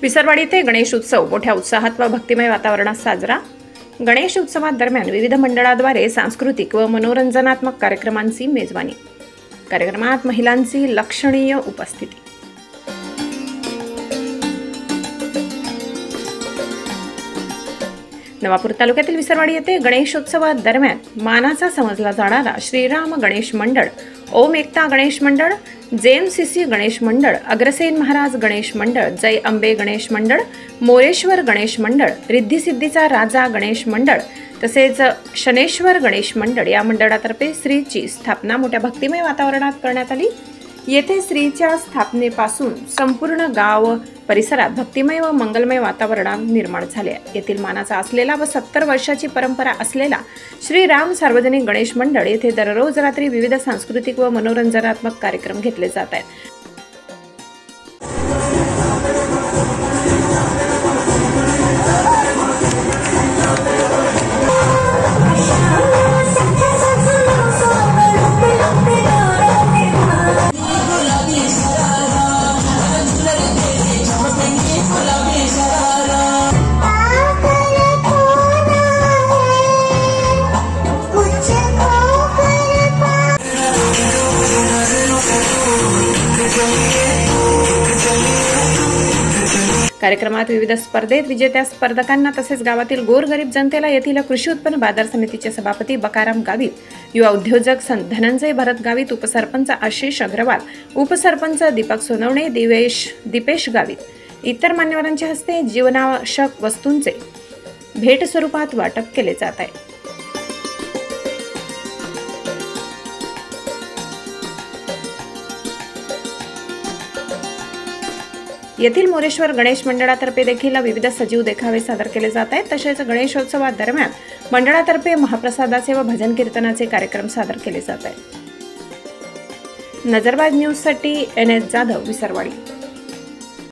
विसरवाडी येथे गणेश उत्सव मोठ्या उत्साहात व भक्तिमय वातावरणात साजरा। गणेश उत्सवादरम्यान विविध मंडळाद्वारे सांस्कृतिक व मनोरंजनात्मक कार्यक्रमांची मेजवानी। कार्यक्रमात महिलांची लक्षणीय उपस्थिती। नवापूर तालुक्यातील विसरवाडी येथे गणेशोत्सवादरम्यान मानाचा समजला जाणारा श्रीराम गणेश मंडळ, ओम एकता गणेश मंडळ, जेएमसीसी गणेश मंडळ, अग्रसेन महाराज गणेश मंडळ, जय अंबे गणेश मंडळ, मोरेश्वर गणेश मंडळ, रिद्धी सिद्धीचा राजा गणेश मंडळ तसेच शनेश्वर गणेश मंडळ या मंडळातर्फे श्रीची स्थापना मोठ्या भक्तिमय वातावरणात करण्यात आली। येथे श्रीच्या स्थापनेपासून संपूर्ण गाव परिसरात भक्तिमय व मंगलमय वातावरण निर्माण झाले। येथील मानाचा असलेला व 70 वर्षाची परंपरा असलेला श्रीराम सार्वजनिक गणेश मंडळ येथे दररोज रात्री विविध सांस्कृतिक व मनोरंजनात्मक कार्यक्रम घेतले जात आहेत। कार्यक्रमात विविध स्पर्धेत विजेत्या स्पर्धकांना तसेच गावातील गोरगरीब जनतेला येथील कृषी उत्पन्न बाजार समितीचे सभापती बकाराम गावित, युवा उद्योजक धनंजय भरत गावित, उपसरपंच आशिष अग्रवाल, उपसरपंच दीपक सोनवणे, दीपेश गावित इतर मान्यवरांच्या हस्ते जीवनावश्यक वस्तूंचे भेट स्वरूपात वाटप केले जात आहे। येथील मोरेश्वर गणेश मंडळातर्फे देखील विविध सजीव देखावे सादर केले जात आहेत। तसेच गणेशोत्सवादरम्यान मंडळातर्फे महाप्रसादाचे व भजन कीर्तनाचे कार्यक्रम सादर केले जात आहेत। नजरबाज न्यूज साठी NS जाधव, विसरवाडी।